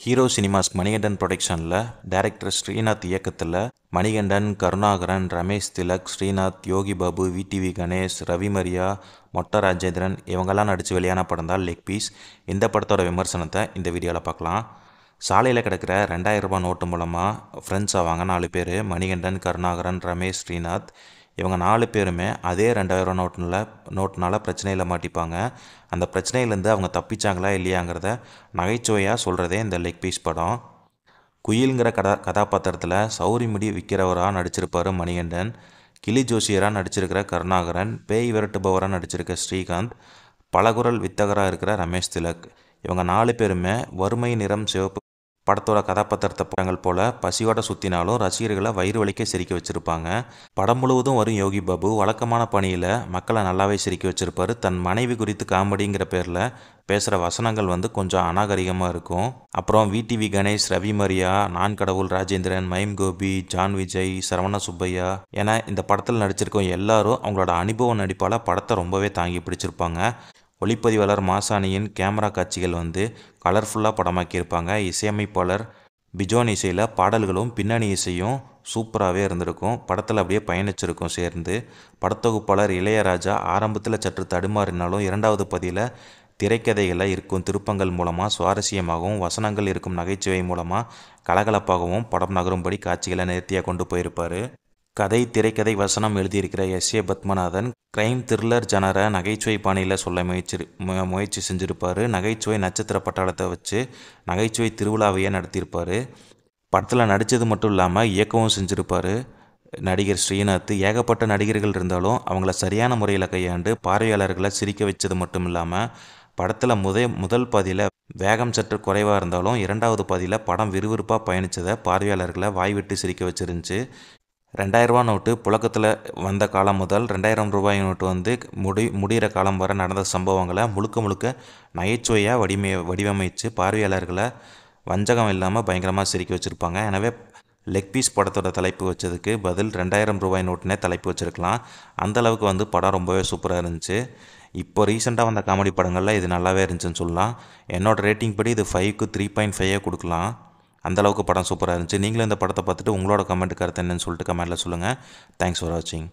Hero cinemas Manikandan ப்ரொடக்ஷனில் director Srinath இயக்கத்தில் Manikandan, Karunakaran, Ramesh Tilak, Srinath, Yogi Babu, VTV Ganesh, Ravi Maria, மொட்ட ராஜேந்திரன் இவங்கெல்லாம் நடித்து வெளியான படம் தான் லெக் பீஸ். இந்த படத்தோட விமர்சனத்தை இந்த வீடியோவில் பார்க்கலாம். சாலையில் கிடக்கிற 2000 ரூபாய் நோட்டு மூலமாக ஃப்ரெண்ட்ஸ் ஆவாங்க 4 பேர். மணிகண்டன், கருணாகரன், ரமேஷ், ஸ்ரீநாத் இவங்க 4 பேருமே அதே 2000 நோட்டுனால பிரச்சனையில் மாட்டிப்பாங்க. அந்த பிரச்சனையிலேருந்து அவங்க தப்பிச்சாங்களா இல்லையாங்கிறத நகைச்சுவையாக சொல்கிறதே இந்த லெக் பீஸ் படம். குயில்ங்கிற கதாபாத்திரத்தில் சௌரிமுடி விற்கிறவராக நடிச்சிருப்பார் மணிகண்டன், கிளி ஜோசியராக நடிச்சிருக்கிற கருணாகரன், பேய் விரட்டுபவராக நடிச்சிருக்க ஸ்ரீகாந்த், பலகுரல் வித்தகராக இருக்கிற ரமேஷ் திலக் இவங்க 4 பேருமே வறுமை நிறம் சிவப்பு படத்தோட கதாபாத்திரத்தை படங்கள் போல பசியோட சுற்றினாலும் ரசிகர்களை வயிறு வலிக்க சிரிக்க வச்சுருப்பாங்க. படம் முழுவதும் வரும் யோகி பாபு வழக்கமான பணியில் மக்களை நல்லாவே சிரிக்க வச்சுருப்பார். தன் மனைவி குறித்து காமெடிங்கிற பேரில் பேசுகிற வசனங்கள் கொஞ்சம் அநாகரிகமாக இருக்கும். அப்புறம் விடிவி கணேஷ், ரவி மரியா, நான் கடவுள், ராஜேந்திரன், மைம் கோபி, ஜான் விஜய், சரவண சுப்பையா என இந்த படத்தில் நடிச்சிருக்கோம் எல்லாரும் அவங்களோட அனுபவ நடிப்பால் படத்தை ரொம்பவே தாங்கி பிடிச்சிருப்பாங்க. ஒளிப்பதிவாளர் மாசாணியின் கேமரா காட்சிகள் கலர்ஃபுல்லாக படமாக்கியிருப்பாங்க. இசையமைப்பாளர் பிஜோன் இசையில் பாடல்களும் பின்னணி இசையும் சூப்பராகவே இருந்திருக்கும். படத்தில் அப்படியே பயணிச்சிருக்கும் சேர்ந்து. படத்தொகுப்பாளர் இளையராஜா ஆரம்பத்தில் சற்று தடுமாறினாலும் 2வது பதியில் திரைக்கதைகளில் இருக்கும் திருப்பங்கள் மூலமாக சுவாரஸ்யமாகவும் வசனங்கள் இருக்கும் நகைச்சுவை மூலமாக கலகலப்பாகவும் படம் நகரும்படி காட்சிகளை நேர்த்தியாக கொண்டு போயிருப்பார். கதை, திரைக்கதை, வசனம் எழுதியிருக்கிற S.A. பத்மநாதன் கிரைம் த்ரில்லர் ஜனரை நகைச்சுவை பாணியில் சொல்ல முயற்சி செஞ்சுருப்பார். நகைச்சுவை நட்சத்திர பட்டாளத்தை வச்சு நகைச்சுவை திருவிழாவையே நடத்தியிருப்பார். படத்தில் நடித்தது மட்டும் இல்லாமல் இயக்கவும் செஞ்சுருப்பார் நடிகர் ஸ்ரீநாத். ஏகப்பட்ட நடிகர்கள் இருந்தாலும் அவங்கள சரியான முறையில் கையாண்டு பார்வையாளர்களை சிரிக்க வச்சது மட்டும் இல்லாமல் படத்தில் முதல் பாதியில் வேகம் சற்று குறைவாக இருந்தாலும் 2வது பாதியில் படம் விறுவிறுப்பாக பயணித்ததை பார்வையாளர்களை வாய்விட்டு சிரிக்க வச்சிருந்துச்சு. 2000 ரூபாய் நோட்டு புழக்கத்தில் வந்த காலம் முதல் 2000 ரூபாய் நோட்டு முடிகிற காலம் வரை நடந்த சம்பவங்களை முழுக்க நகைச்சுவையாக வடிவமைச்சு பார்வையாளர்களை வஞ்சகம் இல்லாமல் பயங்கரமாக சிரிக்க வச்சுருப்பாங்க. எனவே லெக் பீஸ் படத்தோட தலைப்பு வச்சதுக்கு பதில் 2000 ரூபாய் நோட்டுனே தலைப்பு வச்சுருக்கலாம். அந்தளவுக்கு படம் ரொம்பவே சூப்பராக இருந்துச்சு. இப்போ ரீசெண்டாக வந்த காமெடி படங்களில் இது நல்லாவே இருந்துச்சுன்னு சொல்லலாம். என்னோடய ரேட்டிங் படி இது 5க்கு 3.5 கொடுக்கலாம். அந்தளவுக்கு படம் சூப்பராக இருந்துச்சு. நீங்களும் இந்த படத்தை பார்த்துட்டு உங்களோட கருத்து என்னன்னு சொல்லிட்டு கமெண்ட்டில் சொல்லுங்கள். தேங்க்ஸ் ஃபார் வாட்சிங்.